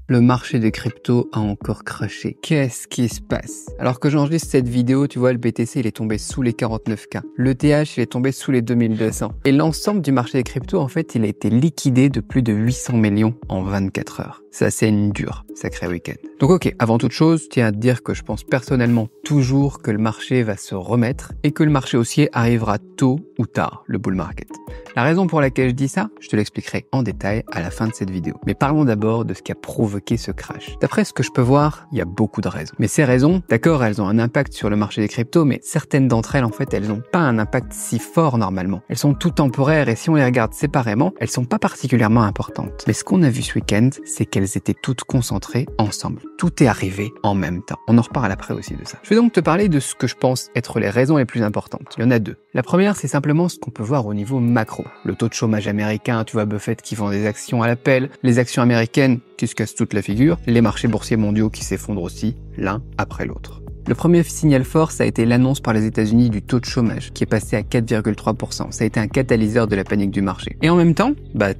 Le marché des cryptos a encore crashé. Qu'est-ce qui se passe? Alors que j'enregistre cette vidéo, tu vois, le BTC, il est tombé sous les 49K. L'ETH, il est tombé sous les 2200. Et l'ensemble du marché des cryptos, en fait, il a été liquidé de plus de 800 millions en 24 heures. Ça, c'est une dure, sacré week-end. Donc ok, avant toute chose, je tiens à te dire que je pense personnellement toujours que le marché va se remettre et que le marché haussier arrivera tôt ou tard, le bull market. La raison pour laquelle je dis ça, je te l'expliquerai en détail à la fin de cette vidéo. Mais parlons d'abord de ce qui a provoqué ce crash. D'après ce que je peux voir, il y a beaucoup de raisons. Mais ces raisons, d'accord, elles ont un impact sur le marché des cryptos, mais certaines d'entre elles, en fait, elles n'ont pas un impact si fort normalement. Elles sont toutes temporaires et si on les regarde séparément, elles sont pas particulièrement importantes. Mais ce qu'on a vu ce week-end, c'est qu'elles étaient toutes concentrées ensemble. Tout est arrivé en même temps. On en reparle après aussi de ça. Je vais donc te parler de ce que je pense être les raisons les plus importantes. Il y en a deux. La première, c'est simplement ce qu'on peut voir au niveau macro. Le taux de chômage américain, tu vois Buffett qui vend des actions à l'appel, les actions américaines qui se cassent toute la figure, les marchés boursiers mondiaux qui s'effondrent aussi, l'un après l'autre. Le premier signal fort, ça a été l'annonce par les États-Unis du taux de chômage, qui est passé à 4,3%. Ça a été un catalyseur de la panique du marché. Et en même temps,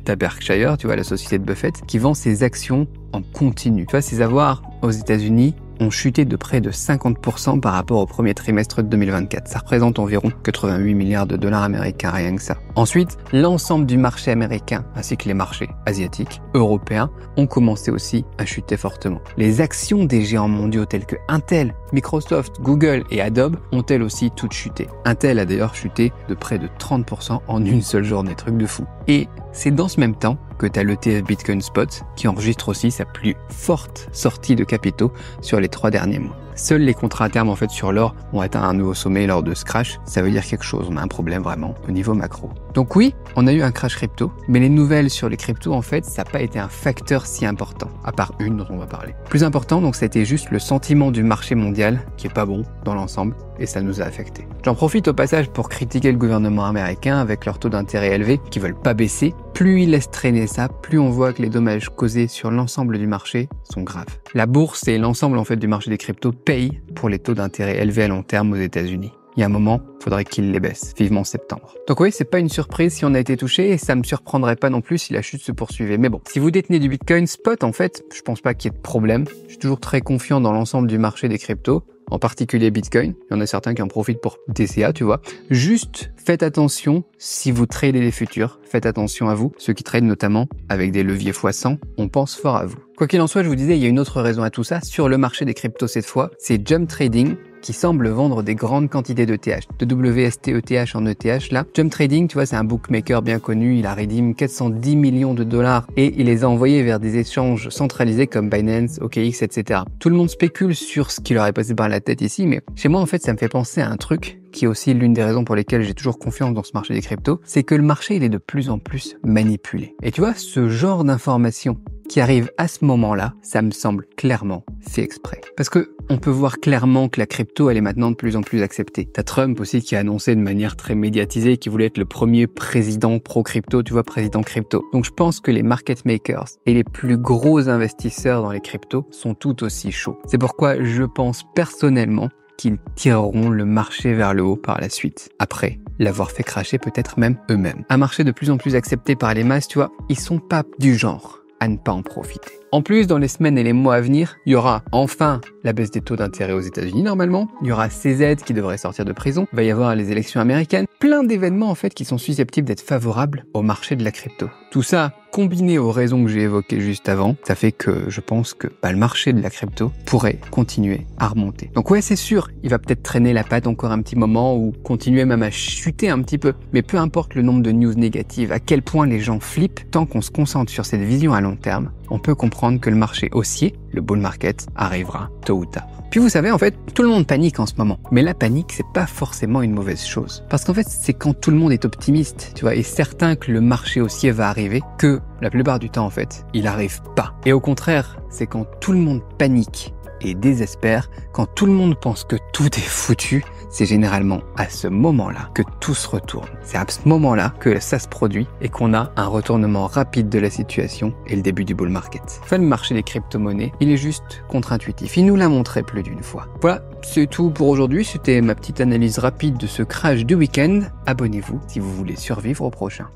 t'as Berkshire, tu vois, la société de Buffett, qui vend ses actions en continu. Tu vois, ses avoirs aux États-Unis ont chuté de près de 50% par rapport au premier trimestre de 2024. Ça représente environ 88 milliards de dollars américains, rien que ça. Ensuite, l'ensemble du marché américain, ainsi que les marchés asiatiques, européens, ont commencé aussi à chuter fortement. Les actions des géants mondiaux tels que Intel, Microsoft, Google et Adobe ont elles aussi toutes chuté. Intel a d'ailleurs chuté de près de 30% en une seule journée, truc de fou. Et c'est dans ce même temps que tu as l'ETF Bitcoin Spot qui enregistre aussi sa plus forte sortie de capitaux sur les 3 derniers mois. Seuls les contrats à terme en fait sur l'or ont atteint un nouveau sommet lors de ce crash. Ça veut dire quelque chose, on a un problème vraiment au niveau macro. Donc oui, on a eu un crash crypto, mais les nouvelles sur les cryptos en fait, ça n'a pas été un facteur si important, à part une dont on va parler. Plus important donc ça a été juste le sentiment du marché mondial qui est pas bon dans l'ensemble et ça nous a affectés. J'en profite au passage pour critiquer le gouvernement américain avec leur taux d'intérêt élevé qui veulent pas baisser. Plus ils laissent traîner ça, plus on voit que les dommages causés sur l'ensemble du marché sont graves. La bourse et l'ensemble en fait du marché des cryptos payent pour les taux d'intérêt élevés à long terme aux États-Unis. Il y a un moment, il faudrait qu'ils les baissent, vivement septembre. Donc oui, c'est pas une surprise si on a été touché et ça me surprendrait pas non plus si la chute se poursuivait. Mais bon, si vous détenez du Bitcoin spot, en fait, je pense pas qu'il y ait de problème. Je suis toujours très confiant dans l'ensemble du marché des cryptos, en particulier Bitcoin. Il y en a certains qui en profitent pour DCA, tu vois. Juste, faites attention si vous tradez les futurs. Faites attention à vous. Ceux qui tradent notamment avec des leviers x100, on pense fort à vous. Quoi qu'il en soit, je vous disais, il y a une autre raison à tout ça. Sur le marché des cryptos cette fois, c'est Jump Trading qui semble vendre des grandes quantités d'ETH, de WSTETH en ETH là. Jump Trading, tu vois, c'est un bookmaker bien connu, il a redeem 410 millions de dollars et il les a envoyés vers des échanges centralisés comme Binance, OKX, etc. Tout le monde spécule sur ce qui leur est passé par la tête ici, mais chez moi en fait ça me fait penser à un truc qui est aussi l'une des raisons pour lesquelles j'ai toujours confiance dans ce marché des cryptos, c'est que le marché il est de plus en plus manipulé. Et tu vois, ce genre d'informations qui arrive à ce moment-là, ça me semble clairement fait exprès. Parce que on peut voir clairement que la crypto, elle est maintenant de plus en plus acceptée. T'as Trump aussi qui a annoncé de manière très médiatisée qu'il voulait être le premier président pro-crypto, tu vois, président crypto. Donc je pense que les market makers et les plus gros investisseurs dans les cryptos sont tout aussi chauds. C'est pourquoi je pense personnellement qu'ils tireront le marché vers le haut par la suite, après l'avoir fait crasher peut-être même eux-mêmes. Un marché de plus en plus accepté par les masses, tu vois, ils sont pas du genre à ne pas en profiter. En plus, dans les semaines et les mois à venir, il y aura enfin la baisse des taux d'intérêt aux États-Unis normalement, il y aura CZ qui devrait sortir de prison, il va y avoir les élections américaines, plein d'événements en fait qui sont susceptibles d'être favorables au marché de la crypto. Tout ça, combiné aux raisons que j'ai évoquées juste avant, ça fait que je pense que le marché de la crypto pourrait continuer à remonter. Donc ouais, c'est sûr, il va peut-être traîner la patte encore un petit moment ou continuer même à chuter un petit peu. Mais peu importe le nombre de news négatives, à quel point les gens flippent, tant qu'on se concentre sur cette vision à long terme, on peut comprendre que le marché haussier, le bull market, arrivera tôt ou tard. Puis vous savez, en fait, tout le monde panique en ce moment. Mais la panique, c'est pas forcément une mauvaise chose. Parce qu'en fait, c'est quand tout le monde est optimiste, tu vois, et certain que le marché haussier va arriver, que la plupart du temps, en fait, il arrive pas. Et au contraire, c'est quand tout le monde panique et désespère, quand tout le monde pense que tout est foutu, c'est généralement à ce moment-là que tout se retourne. C'est à ce moment-là que ça se produit et qu'on a un retournement rapide de la situation et le début du bull market. Enfin, le marché des crypto-monnaies, il est juste contre-intuitif. Il nous l'a montré plus d'une fois. Voilà, c'est tout pour aujourd'hui. C'était ma petite analyse rapide de ce crash du week-end. Abonnez-vous si vous voulez survivre au prochain.